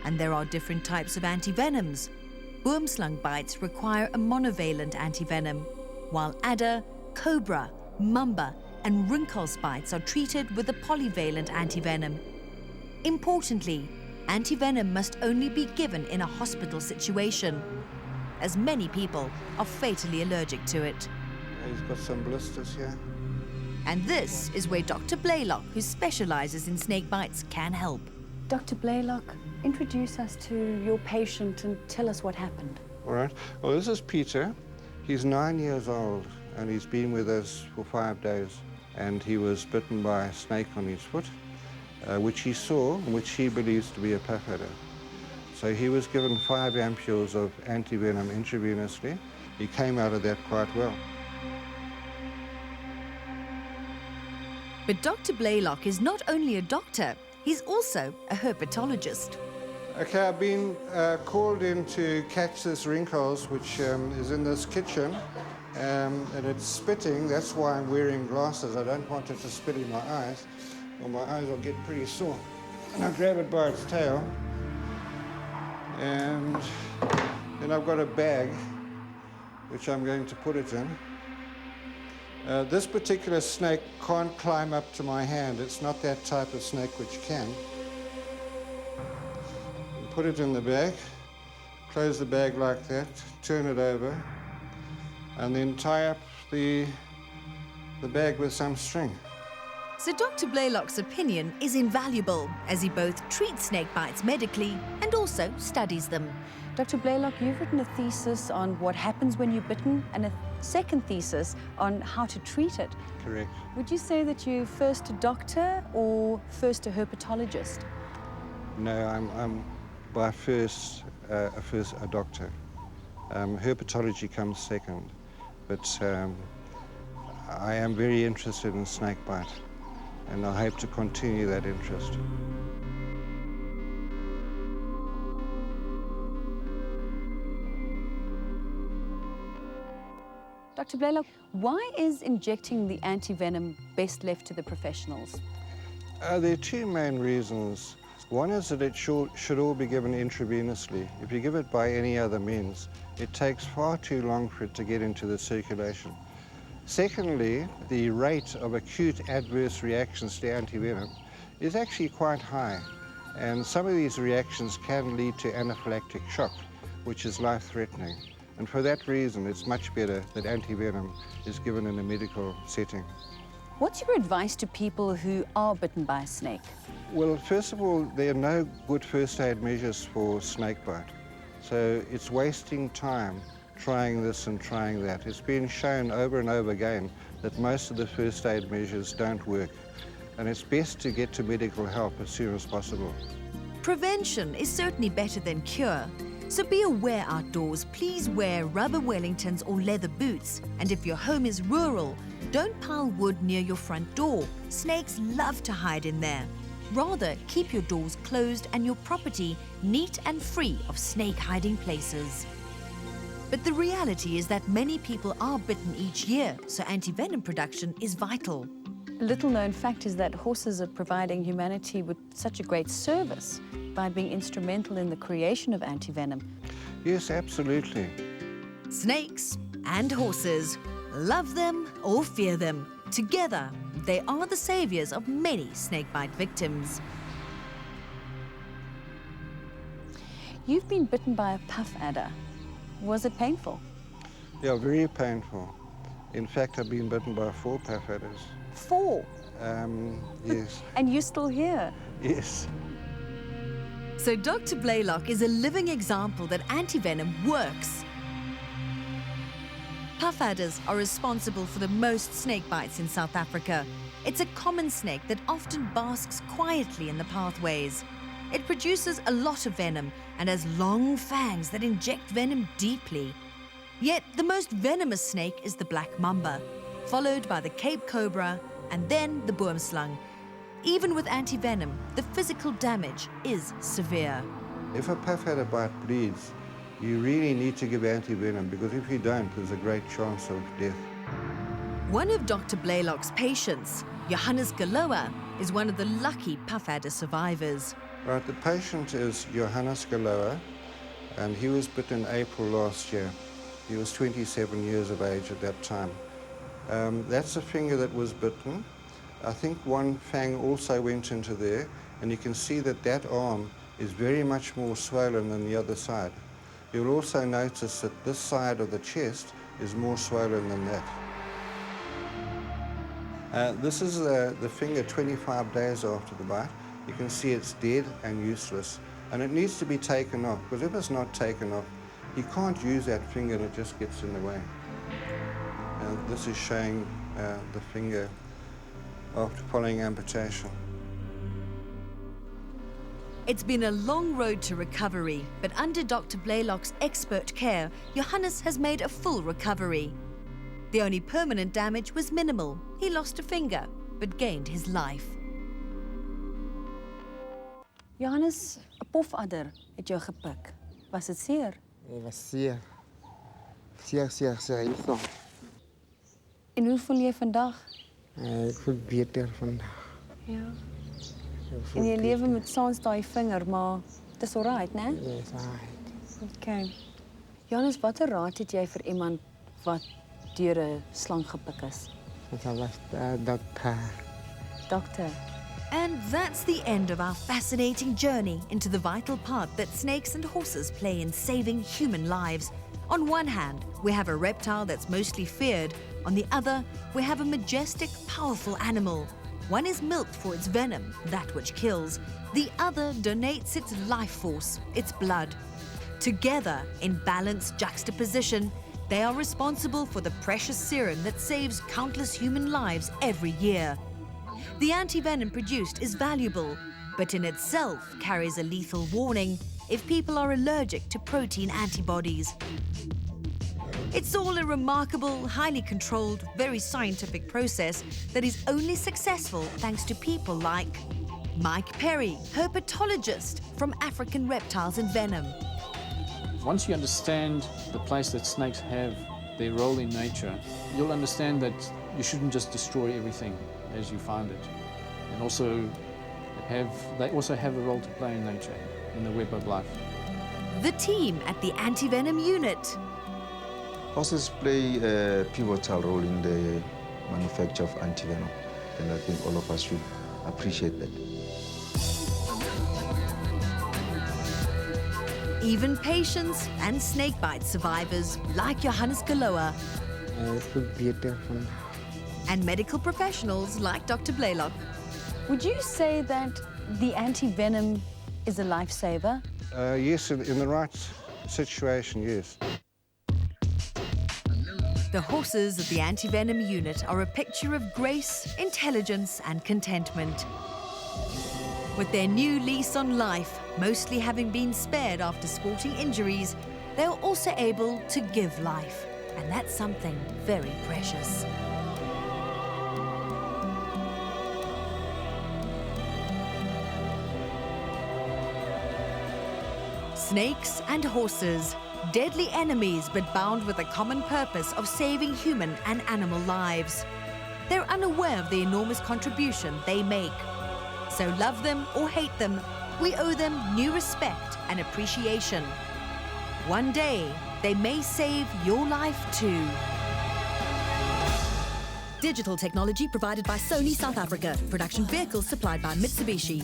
And there are different types of antivenoms. Boomslang bites require a monovalent antivenom, while adder, cobra, mamba, and rinkos bites are treated with a polyvalent antivenom. Importantly, antivenom must only be given in a hospital situation, as many people are fatally allergic to it. He's got some blisters here. And this is where Dr. BlayLock, who specializes in snake bites, can help. Dr. BlayLock, introduce us to your patient and tell us what happened. All right. Well, this is Peter. He's 9 years old, and he's been with us for 5 days. And he was bitten by a snake on his foot, which he saw, and which he believes to be a puff adder. So he was given 5 ampules of antivenom intravenously. He came out of that quite well. But Dr. BlayLock is not only a doctor, he's also a herpetologist. Okay, I've been called in to catch this wrinkles, which is in this kitchen, and it's spitting. That's why I'm wearing glasses. I don't want it to spit in my eyes, or my eyes will get pretty sore. And I grab it by its tail, and then I've got a bag, which I'm going to put it in. This particular snake can't climb up to my hand. It's not that type of snake which can. Put it in the bag, close the bag like that, turn it over, and then tie up the bag with some string. So Dr. BlayLock's opinion is invaluable, as he both treats snake bites medically and also studies them. Dr. BlayLock, you've written a thesis on what happens when you're bitten and a second thesis on how to treat it. Correct. Would you say that you're first a doctor or first a herpetologist? No, I'm by first a doctor. Herpetology comes second, but I am very interested in snake bite, and I hope to continue that interest. Dr. BlayLock, why is injecting the antivenom best left to the professionals? There are 2 main reasons. One is that it should all be given intravenously. If you give it by any other means, it takes far too long for it to get into the circulation. Secondly, the rate of acute adverse reactions to antivenom is actually quite high, and some of these reactions can lead to anaphylactic shock, which is life-threatening. And for that reason, it's much better that antivenom is given in a medical setting. What's your advice to people who are bitten by a snake? Well, first of all, there are no good first aid measures for snake bite. So it's wasting time trying this and trying that. It's been shown over and over again that most of the first aid measures don't work. And it's best to get to medical help as soon as possible. Prevention is certainly better than cure. So be aware outdoors, please wear rubber Wellingtons or leather boots. And if your home is rural, don't pile wood near your front door. Snakes love to hide in there. Rather, keep your doors closed and your property neat and free of snake hiding places. But the reality is that many people are bitten each year, so antivenom production is vital. A little-known fact is that horses are providing humanity with such a great service by being instrumental in the creation of antivenom. Yes, absolutely. Snakes and horses, love them or fear them, together they are the saviors of many snakebite victims. You've been bitten by a puff adder. Was it painful? Yeah, very painful. In fact, I've been bitten by 4 puff adders. 4? Yes. And you're still here? Yes. So Dr. BlayLock is a living example that antivenom works. Puff adders are responsible for the most snake bites in South Africa. It's a common snake that often basks quietly in the pathways. It produces a lot of venom and has long fangs that inject venom deeply. Yet the most venomous snake is the black mamba, followed by the Cape cobra and then the boomslang. Even with antivenom, the physical damage is severe. If a puff adder bite bleeds, you really need to give antivenom, because if you don't, there's a great chance of death. One of Dr. BlayLock's patients, Johannes Galoa, is one of the lucky puff adder survivors. Right, the patient is Johannes Galoa, and he was bitten in April last year. He was 27 years of age at that time. That's a finger that was bitten. I think one fang also went into there, and you can see that that arm is very much more swollen than the other side. You'll also notice that this side of the chest is more swollen than that. This is the finger 25 days after the bite. You can see it's dead and useless, and it needs to be taken off, because if it's not taken off, you can't use that finger and it just gets in the way. And this is showing the finger after following amputation. It's been a long road to recovery, but under Dr. BlayLock's expert care, Johannes has made a full recovery. The only permanent damage was minimal. He lost a finger, but gained his life. Johannes, 'n pofadder het jou gepik. Was dit seer? Het was zeer. Zeer hierzo. En hoe voel jy vandag? Ik voel beter vandaag. Ja. Ik voel En jy beter. lewe met soms daai vinger, maar dit is alright, né? Ja, is alright. Okay. Johannes, watter raad het jy vir iemand wat deur 'n slang gepik is? Dat was dokter. Dokter. And that's the end of our fascinating journey into the vital part that snakes and horses play in saving human lives. On one hand, we have a reptile that's mostly feared. On the other, we have a majestic, powerful animal. One is milked for its venom, that which kills. The other donates its life force, its blood. Together, in balanced juxtaposition, they are responsible for the precious serum that saves countless human lives every year. The anti-venom produced is valuable, but in itself carries a lethal warning if people are allergic to protein antibodies. It's all a remarkable, highly controlled, very scientific process that is only successful thanks to people like Mike Perry, herpetologist from African Reptiles and Venom. Once you understand the place that snakes have their role in nature, you'll understand that you shouldn't just destroy everything as you find it. And also they also have a role to play in nature, in the web of life. The team at the Anti-Venom Unit. Horses play a pivotal role in the manufacture of antivenom, and I think all of us should appreciate that. Even patients and snakebite survivors like Johannes Galoa Ik voel beter vandaag. and medical professionals like Dr. BlayLock. Would you say that the anti-venom is a lifesaver? Yes, in the right situation, yes. The horses of the Anti-Venom Unit are a picture of grace, intelligence and contentment. With their new lease on life, mostly having been spared after sporting injuries, they are also able to give life, and that's something very precious. Snakes and horses, deadly enemies but bound with a common purpose of saving human and animal lives. They're unaware of the enormous contribution they make. So love them or hate them, we owe them new respect and appreciation. One day, they may save your life too. Digital technology provided by Sony South Africa. Production vehicles supplied by Mitsubishi.